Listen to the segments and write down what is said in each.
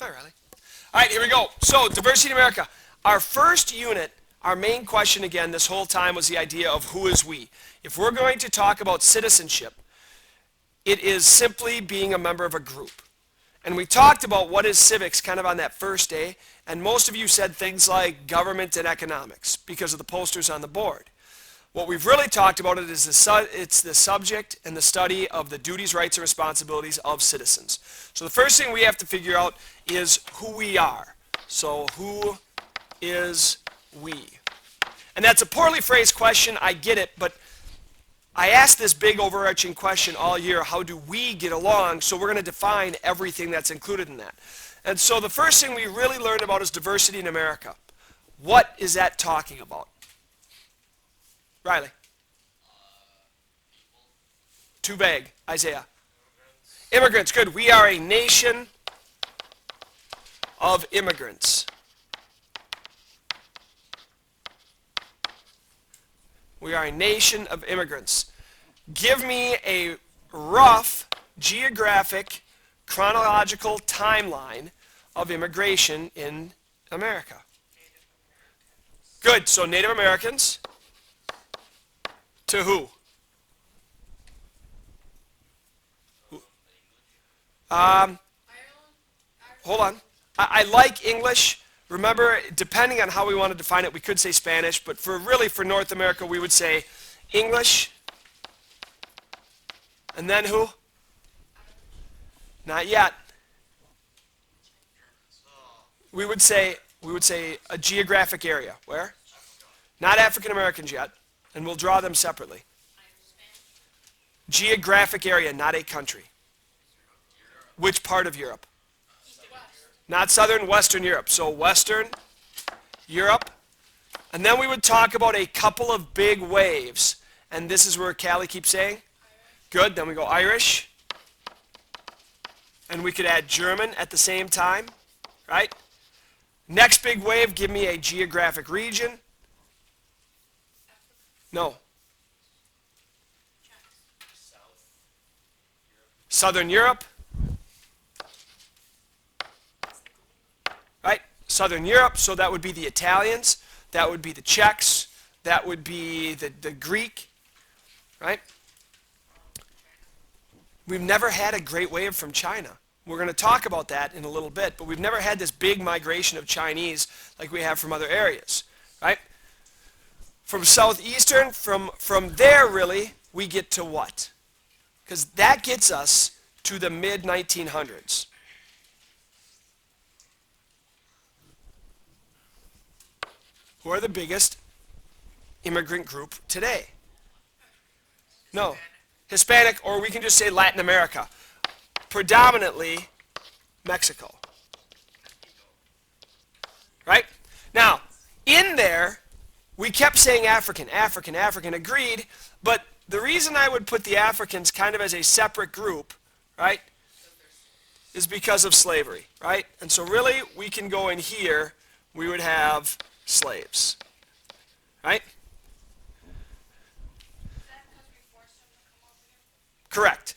Hi, Riley. All right, here we go. So, diversity in America. Our first unit, our main question again this whole time was the idea of who is we. If we're going to talk about citizenship, it is simply being a member of a group. And we talked about what is civics kind of on that first day, and most of you said things like government and economics because of the posters on the board. What we've really talked about it is it's the subject and the study of the duties, rights, and responsibilities of citizens. So the first thing we have to figure out is who we are. So who is we? And that's a poorly phrased question, I get it, but I asked this big overarching question all year, how do we get along? So we're going to define everything that's included in that. And so the first thing we really learned about is diversity in America. What is that talking about? Riley? Too vague. Isaiah? Immigrants. Good. We are a nation of immigrants. We are a nation of immigrants. Give me a rough geographic chronological timeline of immigration in America. Good. So Native Americans. To who? Hold on. I like English. Remember, depending on how we want to define it, we could say Spanish, but for North America, we would say English. And then who? Not yet. We would say a geographic area. Where? Not African Americans yet, and we'll draw them separately. Geographic area, not a country. Which part of Europe? Not Southern, Western Europe. So Western Europe. And then we would talk about a couple of big waves. And this is where Callie keeps saying. Good. Then we go Irish. And we could add German at the same time. Right? Next big wave, give me a geographic region. No. Southern Europe. Right? Southern Europe, so that would be the Italians, that would be the Czechs, that would be the Greek, right? We've never had a great wave from China. We're going to talk about that in a little bit, but we've never had this big migration of Chinese like we have from other areas, right? From southeastern, from there really, we get to what? Because that gets us to the mid-1900s. Who are the biggest immigrant group today? No. Hispanic, or we can just say Latin America. Predominantly Mexico. Right? Now, in there, we kept saying African, African, African, agreed, but the reason I would put the Africans kind of as a separate group, right, is because of slavery, right? And so really, we can go in here, we would have slaves, right? Correct.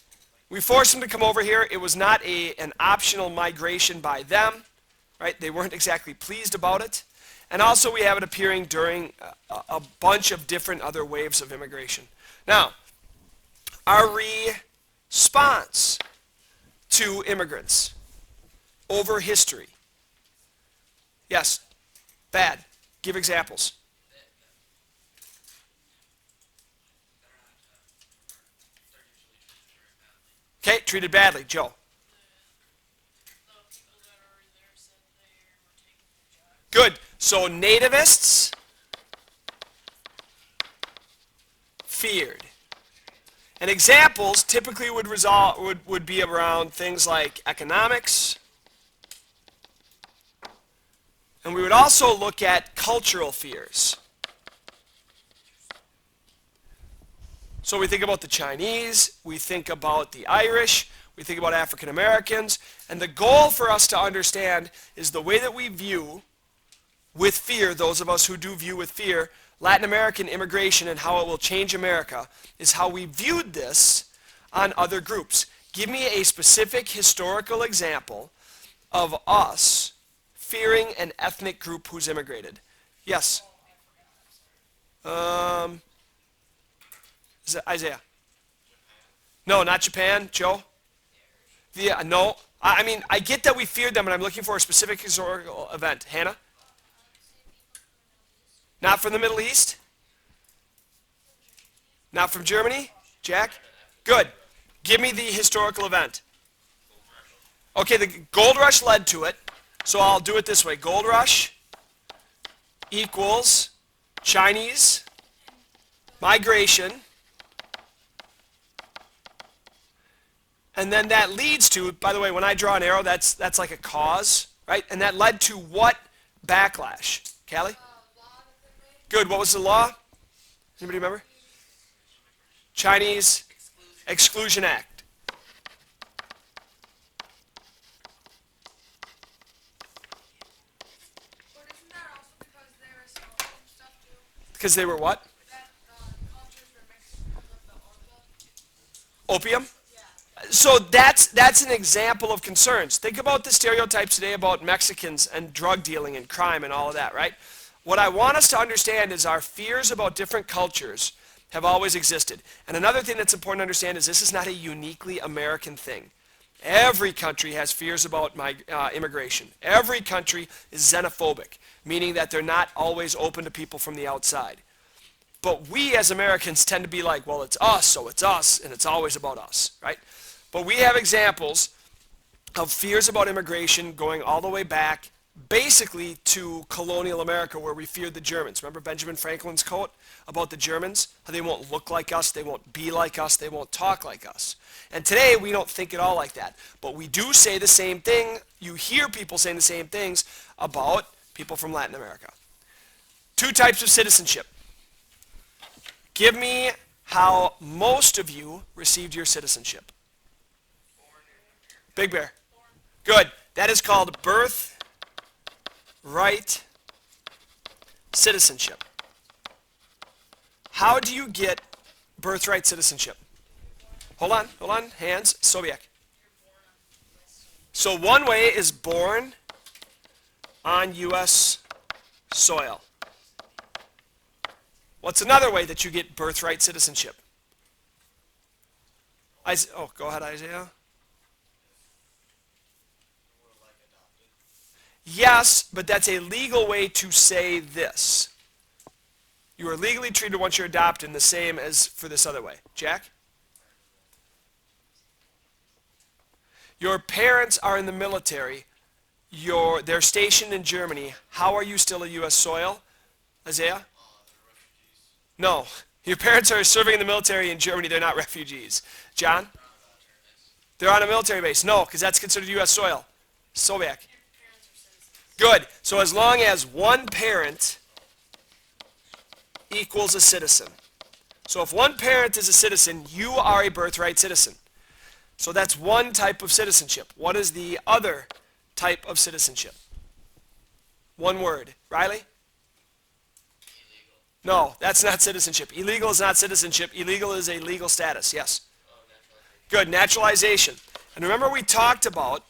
We forced them to come over here. It was not an optional migration by them, right? They weren't exactly pleased about it. And also we have it appearing during a bunch of different other waves of immigration. Now, our response to immigrants over history. Yes, bad. Give examples. Okay, treated badly. Joe. Good. So nativists feared. And examples typically would be around things like economics. And we would also look at cultural fears. So we think about the Chinese, we think about the Irish, we think about African Americans, and the goal for us to understand is the way that we view with fear, those of us who do view with fear, Latin American immigration and how it will change America, is how we viewed this on other groups. Give me a specific historical example of us fearing an ethnic group who's immigrated? Yes. Is it Isaiah? No, not Japan. Joe? No. I mean, I get that we feared them, and I'm looking for a specific historical event. Hannah? Not from the Middle East? Not from Germany? Jack? Good. Give me the historical event. Okay, the gold rush led to it, so I'll do it this way. Gold rush equals Chinese migration, and then that leads to, by the way, when I draw an arrow, that's like a cause, right? And that led to what backlash? Callie? Good. What was the law? Anybody remember? Chinese Exclusion Act. Because they were what? Opium? So that's an example of concerns. Think about the stereotypes today about Mexicans and drug dealing and crime and all of that, right? What I want us to understand is our fears about different cultures have always existed. And another thing that's important to understand is this is not a uniquely American thing. Every country has fears about immigration. Every country is xenophobic, meaning that they're not always open to people from the outside. But we as Americans tend to be like, well, it's us, so it's us, and it's always about us, right? But we have examples of fears about immigration going all the way back basically to colonial America, where we feared the Germans. Remember Benjamin Franklin's quote about the Germans? How they won't look like us, they won't be like us, they won't talk like us. And today we don't think at all like that. But we do say the same thing. You hear people saying the same things about people from Latin America. Two types of citizenship. Give me how most of you received your citizenship. Big Bear. Good. That is called birthright citizenship. How do you get birthright citizenship? Hold on. Hands. Sobiek. So one way is born on U.S. soil. What's another way that you get birthright citizenship? Go ahead, Isaiah. Yes, but that's a legal way to say this. You are legally treated once you're adopted, the same as for this other way. Jack? Your parents are in the military. They're stationed in Germany. How are you still a U.S. soil? Isaiah? No. Your parents are serving in the military in Germany. They're not refugees. John? They're on a military base. No, because that's considered U.S. soil. Sobiek. Good. So as long as one parent equals a citizen. So if one parent is a citizen, you are a birthright citizen. So that's one type of citizenship. What is the other type of citizenship? One word. Riley? No, that's not citizenship. Illegal is not citizenship. Illegal is a legal status. Yes? Good. Naturalization. And remember we talked about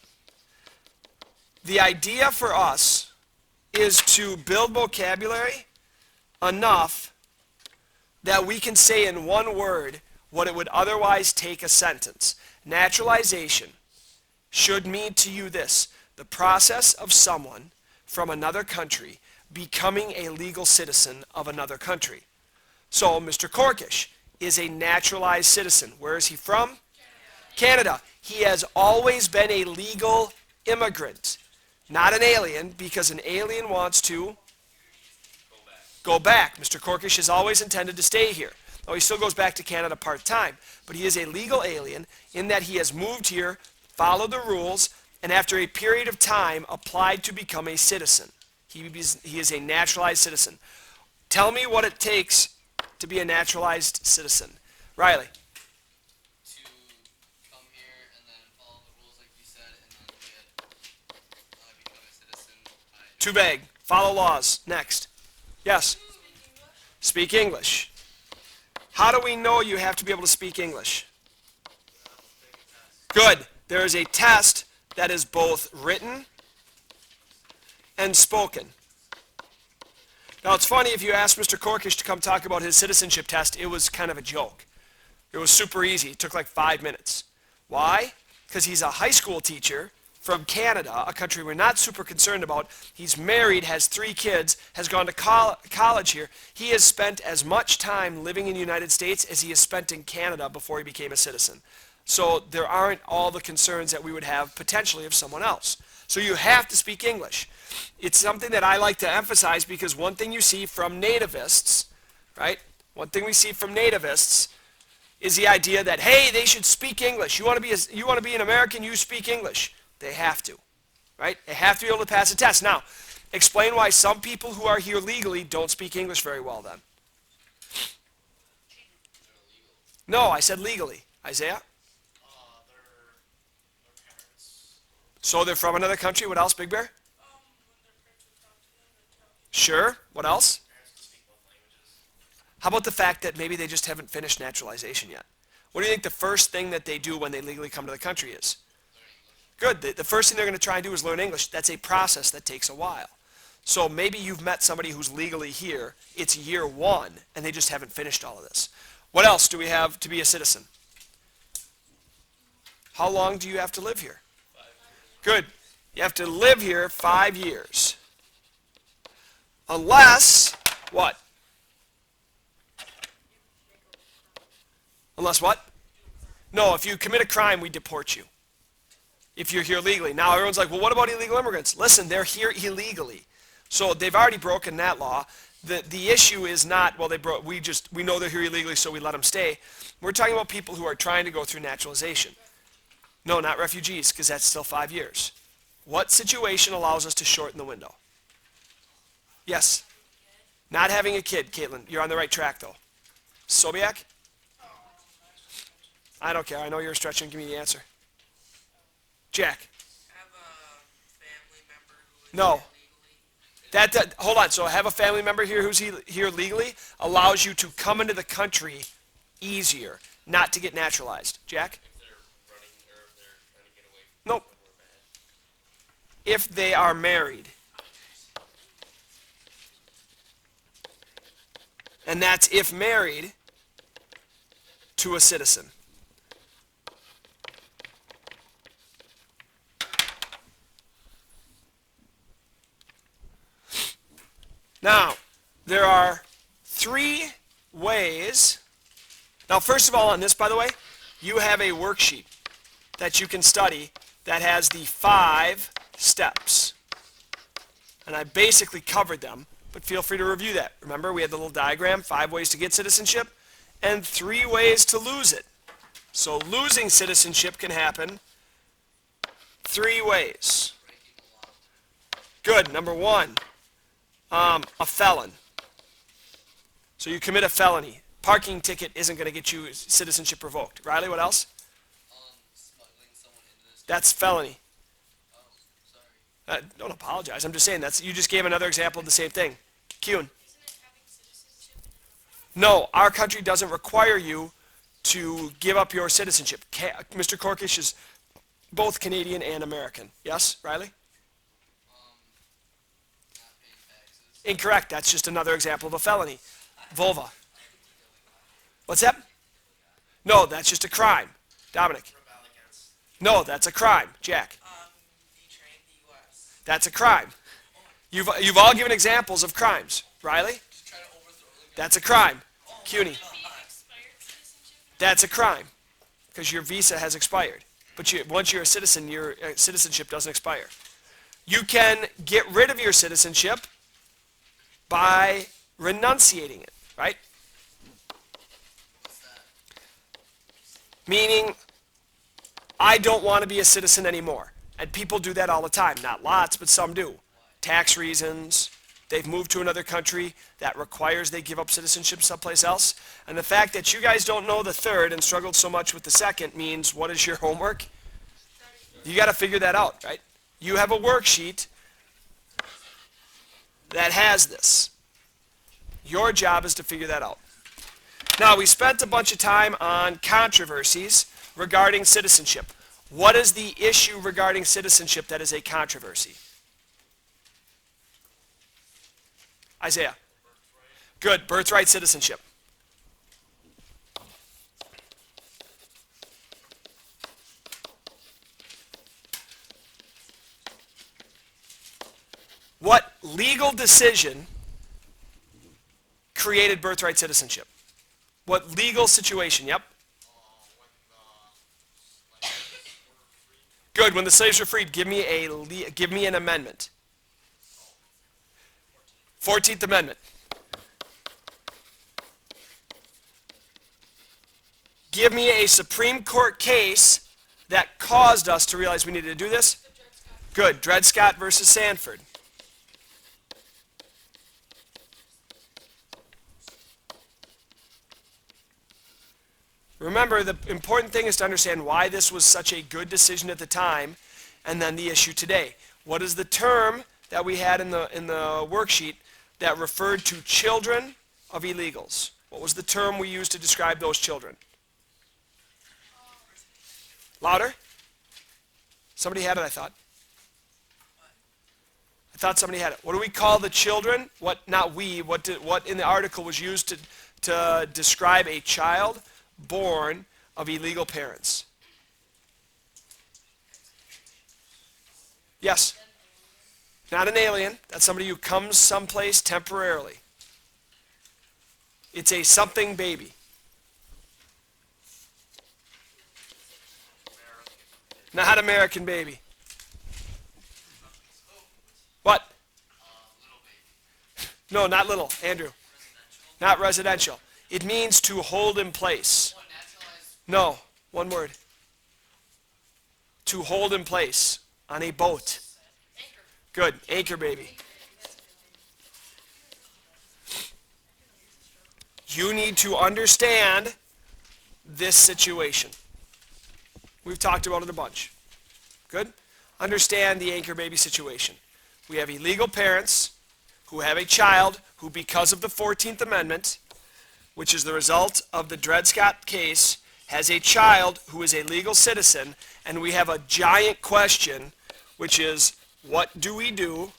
the idea for us is to build vocabulary enough that we can say in one word what it would otherwise take a sentence. Naturalization should mean to you this: the process of someone from another country becoming a legal citizen of another country. So Mr. Korkish is a naturalized citizen. Where is he from? Canada. He has always been a legal immigrant, not an alien, because an alien wants to go back. Mr. Korkish has always intended to stay here. Oh, he still goes back to Canada part-time, but he is a legal alien in that he has moved here, followed the rules, and after a period of time applied to become a citizen. He is a naturalized citizen. Tell me what it takes to be a naturalized citizen. Riley. To come here and then follow the rules like you said, and then become a citizen. Too vague. Follow laws. Next. Yes. Speak English. How do we know you have to be able to speak English? Good. There is a test that is both written and spoken. Now it's funny, if you ask Mr. Corkish to come talk about his citizenship test, it was kind of a joke. It was super easy. It took like 5 minutes. Why? Because he's a high school teacher from Canada, a country we're not super concerned about. He's married, has 3 kids, has gone to college here. He has spent as much time living in the United States as he has spent in Canada before he became a citizen. So there aren't all the concerns that we would have potentially of someone else. So you have to speak English. It's something that I like to emphasize, because one thing you see from nativists, right? One thing we see from nativists is the idea that, hey, they should speak English. You want to be an American, you speak English. They have to, right? They have to be able to pass a test. Now, explain why some people who are here legally don't speak English very well then. No, I said legally. Isaiah? Their parents. So they're from another country. What else, Big Bear? When their parents would talk to them and tell them. Sure. What else? Parents can speak both languages. How about the fact that maybe they just haven't finished naturalization yet? What do you think the first thing that they do when they legally come to the country is? Good. The first thing they're going to try and do is learn English. That's a process that takes a while. So maybe you've met somebody who's legally here. It's year 1, and they just haven't finished all of this. What else do we have to be a citizen? How long do you have to live here? 5 years. Good. You have to live here 5 years. Unless, what? Unless what? No, if you commit a crime, we deport you. If you're here legally. Now everyone's like, well, what about illegal immigrants? Listen, they're here illegally. So they've already broken that law. The issue is not, well, we know they're here illegally, so we let them stay. We're talking about people who are trying to go through naturalization. No, not refugees, because that's still 5 years. What situation allows us to shorten the window? Yes. Not having a kid, Caitlin. You're on the right track, though. Sobiak? I don't care. I know you're stretching. Give me the answer. Jack? Have a family member who is No. illegally. Hold on. So have a family member here who's here legally allows you to come into the country easier, not to get naturalized. Jack? If they're running or if they're trying to get away from Nope. people who are bad. If they are married. And that's if married to a citizen. Now, there are 3 ways. Now, first of all, on this, by the way, you have a worksheet that you can study that has the 5 steps. And I basically covered them, but feel free to review that. Remember, we had the little diagram, 5 ways to get citizenship, and 3 ways to lose it. So losing citizenship can happen 3 ways. Good. Number 1. A felon. So you commit a felony. Parking ticket isn't going to get you citizenship revoked. Riley, what else? Smuggling someone into this. That's felony. Oh, sorry. Don't apologize. I'm just saying you just gave another example of the same thing. Kuhn. Isn't it having citizenship in your No, our country doesn't require you to give up your citizenship. Mr. Corkish is both Canadian and American. Yes, Riley? Not paying taxes. Incorrect. That's just another example of a felony. Vulva. What's that? No, that's just a crime. Dominic. Rebel against. No, that's a crime. Jack. Betraying the U.S. That's a crime. You've all given examples of crimes. Riley? Just trying to overthrow the That's a crime. CUNY. expired citizenship? That's a crime because your visa has expired. But once you're a citizen, your citizenship doesn't expire. You can get rid of your citizenship by renunciating it, right? Meaning, I don't want to be a citizen anymore. And people do that all the time. Not lots, but some do. Tax reasons. They've moved to another country that requires they give up citizenship someplace else. And the fact that you guys don't know the third and struggled so much with the second means, what is your homework? You got to figure that out, right? You have a worksheet that has this. Your job is to figure that out. Now, we spent a bunch of time on controversies regarding citizenship. What is the issue regarding citizenship that is a controversy? Isaiah. Good. Birthright citizenship. What legal decision created birthright citizenship? What legal situation? Yep. Good. When the slaves were freed, give me an amendment. 14th Amendment. Give me a Supreme Court case that caused us to realize we needed to do this. Good. Dred Scott versus Sanford. Remember, the important thing is to understand why this was such a good decision at the time, and then the issue today. What is the term that we had in the worksheet that referred to children of illegals? What was the term we used to describe those children? Louder? Somebody had it, I thought. I thought somebody had it. What do we call the children? What in the article was used to describe a child born of illegal parents? Yes. Not an alien. That's somebody who comes someplace temporarily. It's a something baby. Not American baby. What? No, not little. Andrew. Not residential. It means to hold in place. No, one word. To hold in place on a boat. Good, anchor baby. You need to understand this situation. We've talked about it a bunch. Good? Understand the anchor baby situation. We have illegal parents who have a child who, because of the 14th Amendment, which is the result of the Dred Scott case, has a child who is a legal citizen, and we have a giant question, which is, what do we do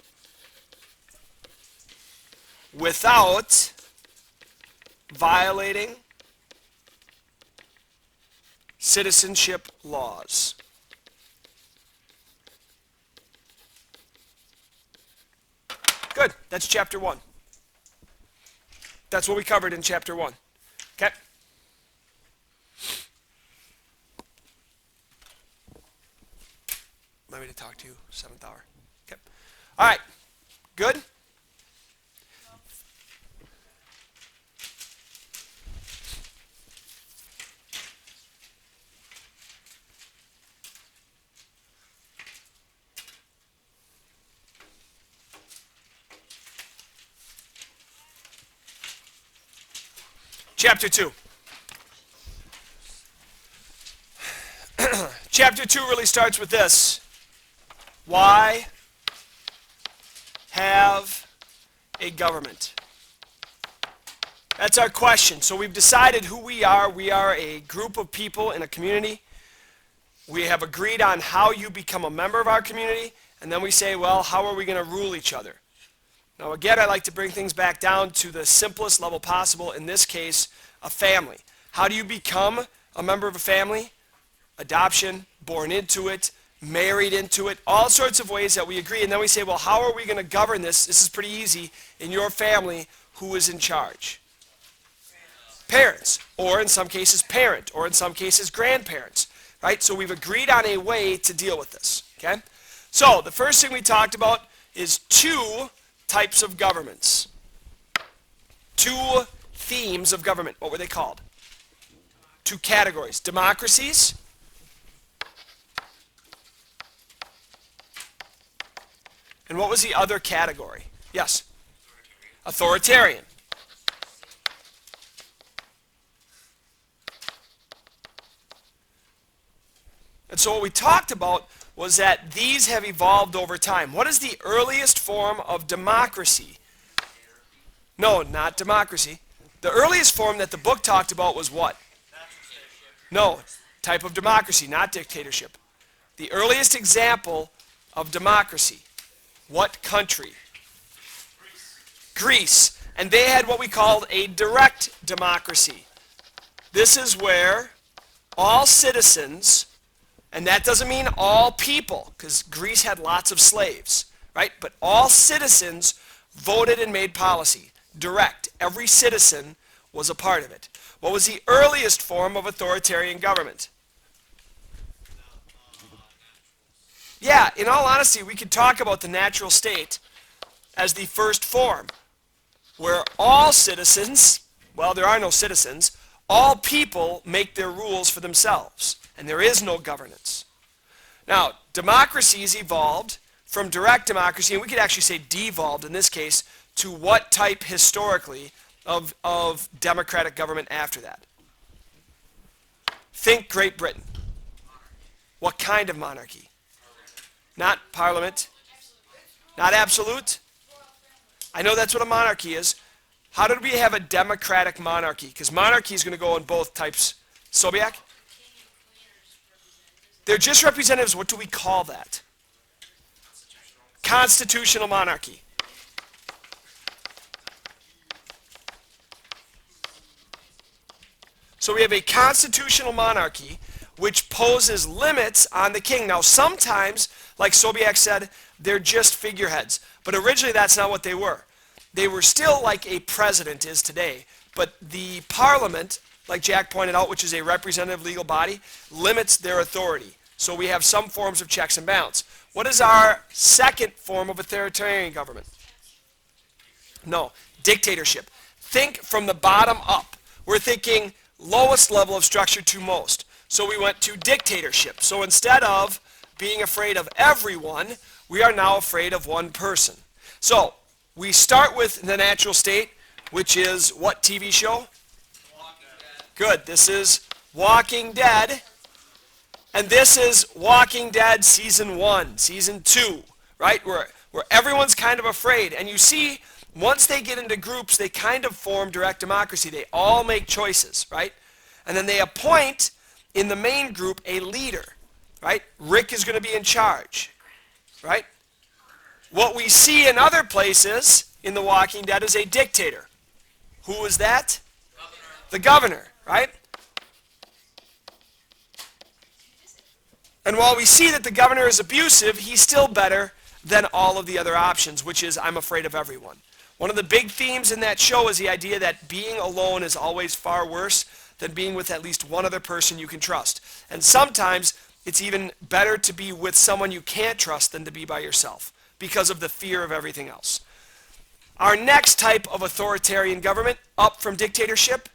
without violating citizenship laws? Good. That's chapter 1. That's what we covered in chapter 1. Okay? Let me to talk to you, 7th hour. Okay. All right. Good? Chapter 2. Chapter 2 really starts with this. Why have a government? That's our question. So we've decided who we are. We are a group of people in a community. We have agreed on how you become a member of our community. And then we say, well, how are we going to rule each other? Now again, I like to bring things back down to the simplest level possible. In this case, a family. How do you become a member of a family? Adoption, born into it, married into it, all sorts of ways that we agree. And then we say, well, how are we going to govern this? This is pretty easy. In your family, who is in charge? Parents, or in some cases parent, or in some cases grandparents, right? So we've agreed on a way to deal with this, okay? So the first thing we talked about is 2 types of governments. 2 themes of government. What were they called? 2 categories. Democracies and what was the other category? Yes? Authoritarian. And so what we talked about was that these have evolved over time. What is the earliest form of democracy? No, not democracy. The earliest form that the book talked about was what? No, type of democracy, not dictatorship. The earliest example of democracy. What country? Greece. And they had what we called a direct democracy. This is where all citizens, and that doesn't mean all people, because Greece had lots of slaves, right? But all citizens voted and made policy. Direct. Every citizen was a part of it. What was the earliest form of authoritarian government? Yeah, in all honesty, we could talk about the natural state as the first form, where all citizens, well, there are no citizens, all people make their rules for themselves, and there is no governance. Now, democracies evolved from direct democracy, and we could actually say devolved in this case, to what type historically of democratic government after that? Think Great Britain. What kind of monarchy? Not parliament. Not absolute. I know that's what a monarchy is. How did we have a democratic monarchy? Because monarchy is going to go in both types. Sobiak? They're just representatives. What do we call that? Constitutional monarchy. So we have a constitutional monarchy which poses limits on the king. Now sometimes, like Sobiak said, they're just figureheads. But originally that's not what they were. They were still like a president is today. But the parliament, like Jack pointed out, which is a representative legal body, limits their authority. So we have some forms of checks and balance. What is our second form of authoritarian government? No, dictatorship. Think from the bottom up. We're thinking lowest level of structure to most. So we went to dictatorship. So instead of being afraid of everyone, we are now afraid of one person. So we start with the natural state, which is what TV show? Walking Dead. Good. This is Walking Dead. And this is Walking Dead Season 1, Season 2, right? Where everyone's kind of afraid. And you see, once they get into groups, they kind of form direct democracy. They all make choices, right? And then they appoint, in the main group, a leader, right? Rick is going to be in charge, right? What we see in other places in The Walking Dead is a dictator. Who is that? Governor. The governor, right? And while we see that the governor is abusive, he's still better than all of the other options, which is I'm afraid of everyone. One of the big themes in that show is the idea that being alone is always far worse than being with at least one other person you can trust. And sometimes it's even better to be with someone you can't trust than to be by yourself because of the fear of everything else. Our next type of authoritarian government, up from dictatorship,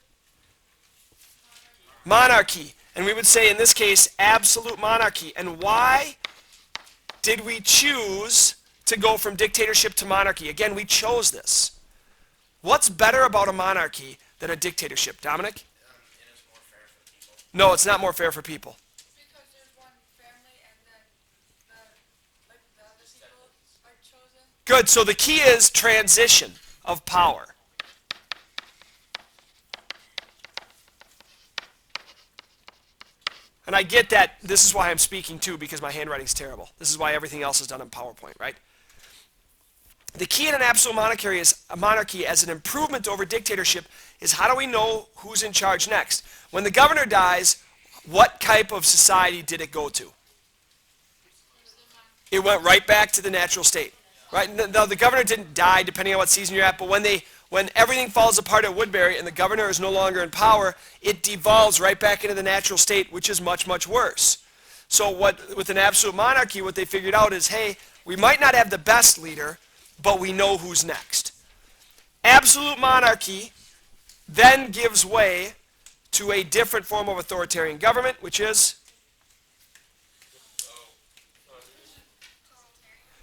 monarchy. And we would say in this case, absolute monarchy. And why did we choose to go from dictatorship to monarchy? Again, we chose this. What's better about a monarchy than a dictatorship? Dominic? It is more fair for the people. No, it's not more fair for people. Because there's one family and then the other people are chosen. Good, so the key is transition of power. And I get that this is why I'm speaking too, because my handwriting's terrible. This is why everything else is done in PowerPoint, right? The key in an absolute monarchy as an improvement over dictatorship is how do we know who's in charge next? When the governor dies, what type of society did it go to? It went right back to the natural state, right? Now, the governor didn't die, depending on what season you're at, but when everything falls apart at Woodbury and the governor is no longer in power, it devolves right back into the natural state, which is much, much worse. So with an absolute monarchy, what they figured out is, hey, we might not have the best leader, but we know who's next. Absolute monarchy then gives way to a different form of authoritarian government, which is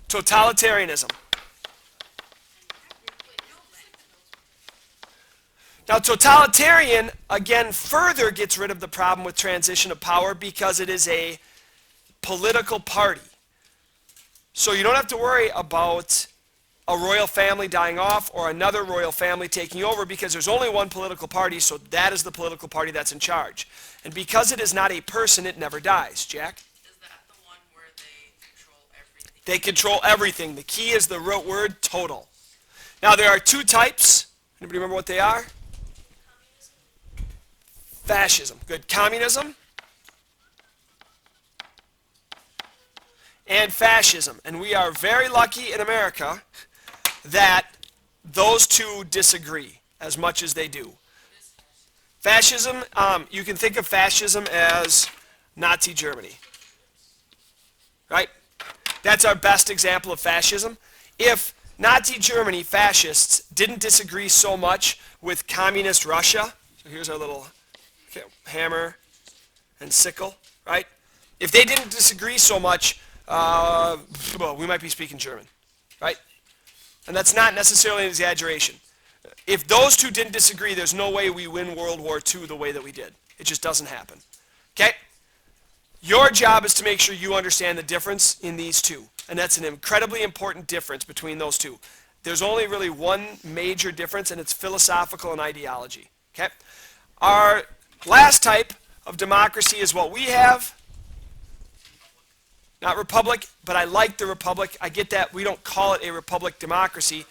totalitarianism. Now, totalitarian, again, further gets rid of the problem with transition of power because it is a political party. So you don't have to worry about a royal family dying off or another royal family taking over because there's only one political party, so that is the political party that's in charge. And because it is not a person, it never dies. Jack? Is that the one where they control everything? They control everything. The key is the root word total. Now there are two types. Anybody remember what they are? Fascism. Good. Communism and fascism. And we are very lucky in America that those two disagree as much as they do. Fascism, you can think of fascism as Nazi Germany. Right? That's our best example of fascism. If Nazi Germany, fascists, didn't disagree so much with communist Russia, so here's our little hammer and sickle, right? If they didn't disagree so much, well, we might be speaking German, right? And that's not necessarily an exaggeration. If those two didn't disagree, there's no way we win World War II the way that we did. It just doesn't happen. Okay? Your job is to make sure you understand the difference in these two. And that's an incredibly important difference between those two. There's only really one major difference, and it's philosophical and ideology. Okay? Our last type of democracy is what we have. Not republic, but I like the republic. I get that we don't call it a republic democracy.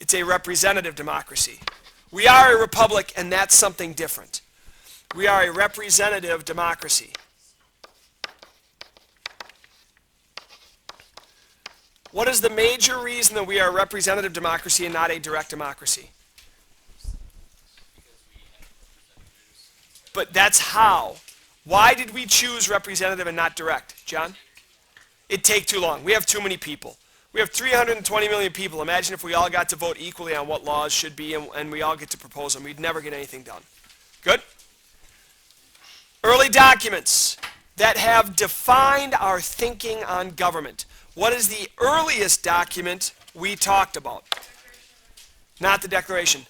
It's a representative democracy. We are a republic, and that's something different. We are a representative democracy. What is the major reason that we are a representative democracy and not a direct democracy? But that's how. Why did we choose representative and not direct? John? It'd take too long. We have too many people. We have 320 million people. Imagine if we all got to vote equally on what laws should be and we all get to propose them. We'd never get anything done. Good? Early documents that have defined our thinking on government. What is the earliest document we talked about? Not the Declaration.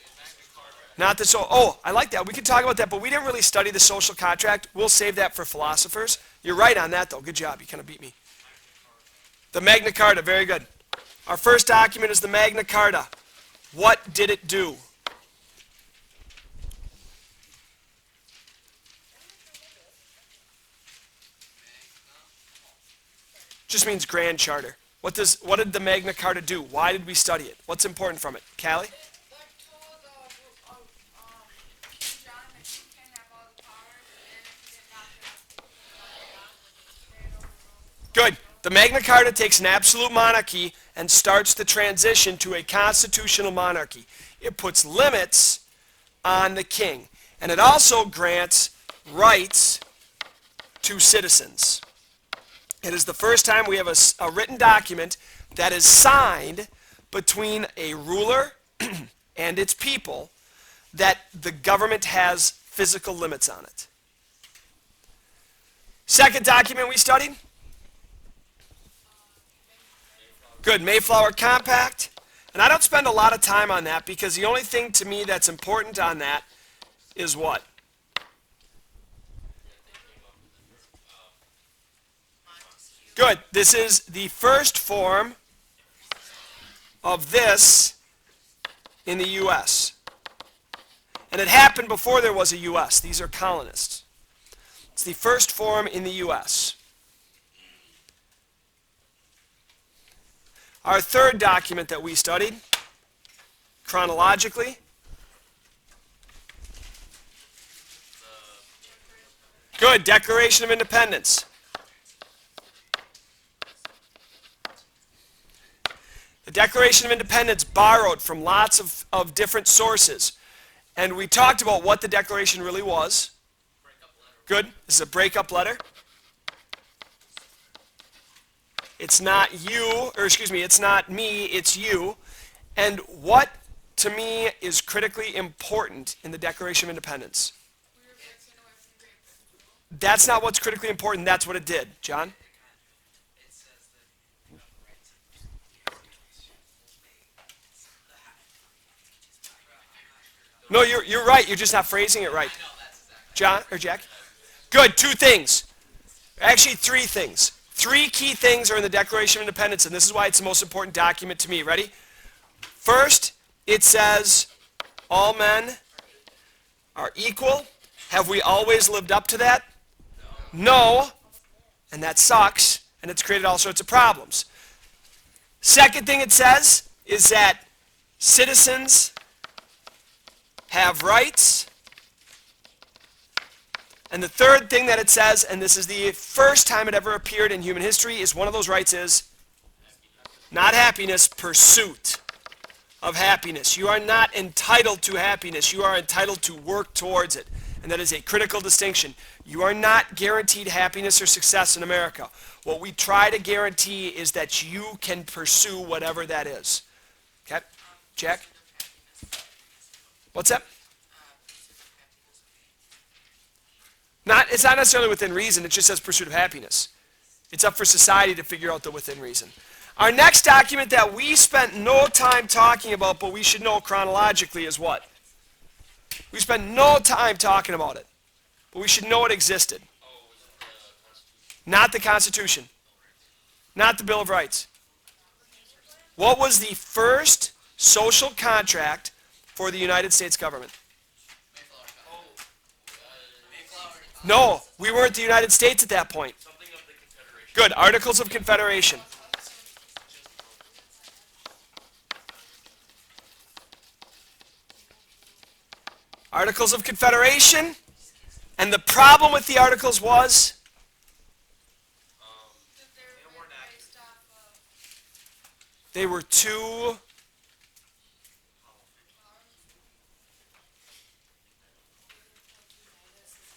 Not the I like that. We could talk about that, but we didn't really study the social contract. We'll save that for philosophers. You're right on that, though. Good job. You kind of beat me. The Magna Carta. Very good. Our first document is the Magna Carta. What did it do? Just means Grand Charter. What did the Magna Carta do? Why did we study it? What's important from it? Callie? It told John that he can have all the powers, and if he did not, Good. The Magna Carta takes an absolute monarchy and starts the transition to a constitutional monarchy. It puts limits on the king. And it also grants rights to citizens. It is the first time we have a written document that is signed between a ruler and its people that the government has physical limits on it. Second document we studied? Good, Mayflower Compact. And I don't spend a lot of time on that because the only thing to me that's important on that is what? Good. This is the first form of this in the U.S. And it happened before there was a U.S. These are colonists. It's the first form in the U.S. Our third document that we studied, chronologically, good, Declaration of Independence. The Declaration of Independence borrowed from lots of different sources. And we talked about what the Declaration really was. Good. This is a breakup letter. It's not you, or excuse me, it's not me, it's you. And what, to me, is critically important in the Declaration of Independence? That's not what's critically important, that's what it did. John? No, you're right. You're just not phrasing it right. John or Jack? Good. Two things. Actually, three things. Three key things are in the Declaration of Independence, and this is why it's the most important document to me. Ready? First, it says all men are equal. Have we always lived up to that? No. And that sucks, and it's created all sorts of problems. Second thing it says is that Citizens have rights. And the third thing that it says, and this is the first time it ever appeared in human history, is one of those rights is not happiness, pursuit of happiness. You are not entitled to happiness. You are entitled to work towards it. And that is a critical distinction. You are not guaranteed happiness or success in America. What we try to guarantee is that you can pursue whatever that is. Okay? Jack? What's that? It's not necessarily within reason. It just says pursuit of happiness. It's up for society to figure out the within reason. Our next document that we spent no time talking about, but we should know chronologically, is what? We spent no time talking about it, but we should know it existed. Not the Constitution. Not the Bill of Rights. What was the first social contract for the United States government? No, we weren't the United States at that point. Good, Articles of Confederation. Articles of Confederation, and the problem with the Articles was they were too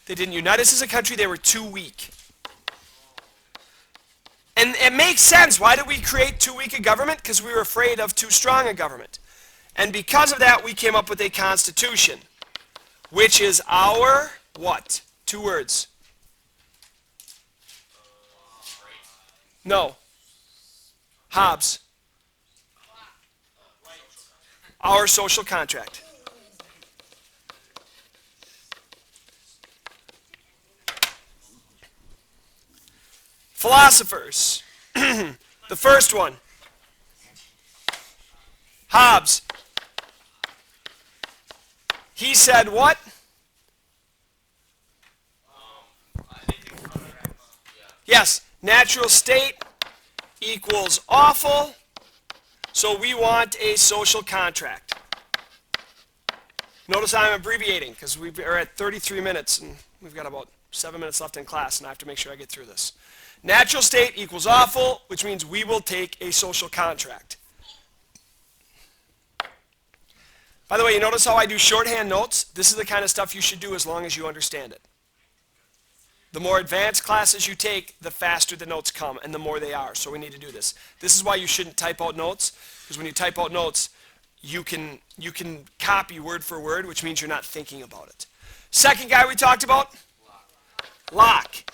they didn't unite us as a country, they were too weak. And it makes sense. Why did we create too weak a government? Because we were afraid of too strong a government. And because of that, we came up with a constitution, which is our what? 2 words. No. Hobbes. Our social contract. Philosophers. The first one. Hobbes. He said what? Yes, natural state equals awful, so we want a social contract. Notice I'm abbreviating because we are at 33 minutes and we've got about 7 minutes left in class and I have to make sure I get through this. Natural state equals awful, which means we will take a social contract. By the way, you notice how I do shorthand notes? This is the kind of stuff you should do as long as you understand it. The more advanced classes you take, the faster the notes come, and the more they are. So we need to do this. This is why you shouldn't type out notes, because when you type out notes, you can copy word for word, which means you're not thinking about it. Second guy we talked about? Locke.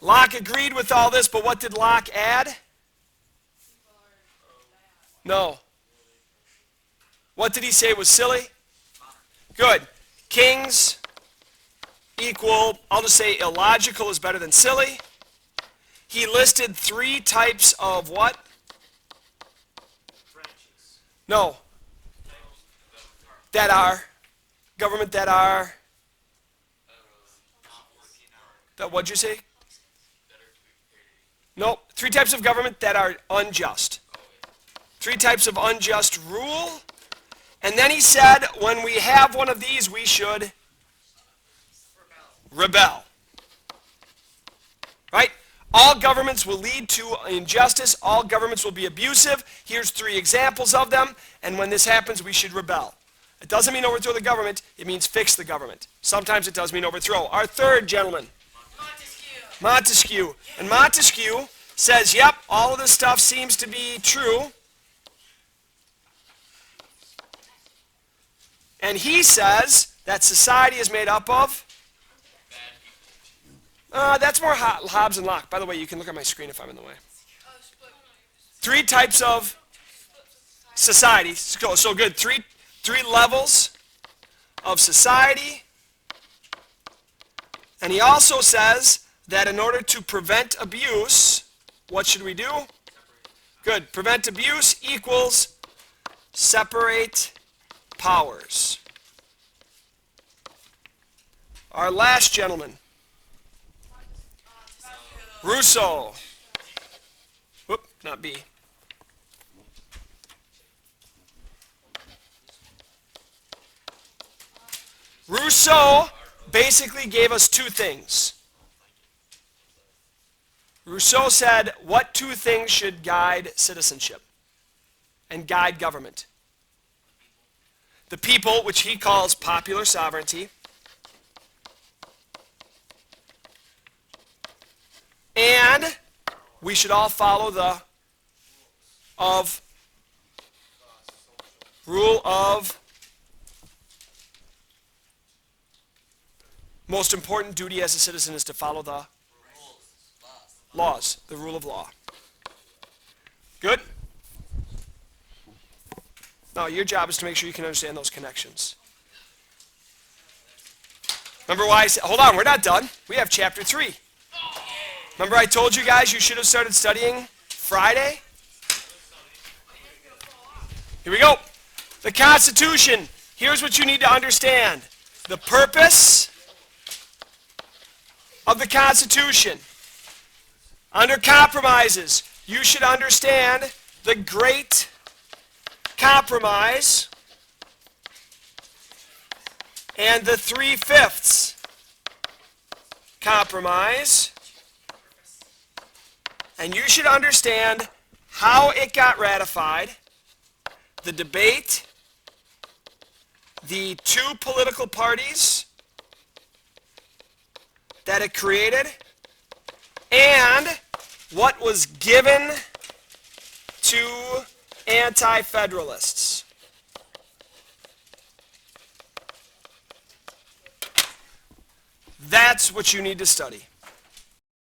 Locke agreed with all this, but what did Locke add? No. What did he say was silly? Good. Kings equal, I'll just say illogical is better than silly. He listed 3 types of what? No. That are, government that are, that what'd you say? Nope. 3 types of government that are unjust. 3 types of unjust rule. And then he said, when we have one of these, we should rebel. Right? All governments will lead to injustice. All governments will be abusive. Here's 3 examples of them. And when this happens, we should rebel. It doesn't mean overthrow the government. It means fix the government. Sometimes it does mean overthrow. Our third gentleman. Montesquieu. And Montesquieu says, yep, all of this stuff seems to be true. And he says that society is made up of? That's more Hobbes and Locke. By the way, you can look at my screen if I'm in the way. 3 types of society. So good. Three levels of society. And he also says that in order to prevent abuse, what should we do? Good. Prevent abuse equals separate powers. Our last gentleman. Rousseau. Whoop, not B. Rousseau basically gave us two things. Rousseau said, what two things should guide citizenship and guide government? The people, which he calls popular sovereignty, and we should all follow the rule of most important duty as a citizen is to follow the laws, the rule of law. Good? Now, your job is to make sure you can understand those connections. Remember why I said, hold on, we're not done. We have chapter 3. Remember I told you guys you should have started studying Friday? Here we go. The Constitution. Here's what you need to understand. The purpose of the Constitution. Under compromises, you should understand the Great Compromise and the 3/5 compromise. And you should understand how it got ratified, the debate, the two political parties that it created, and what was given to anti-federalists. That's what you need to study.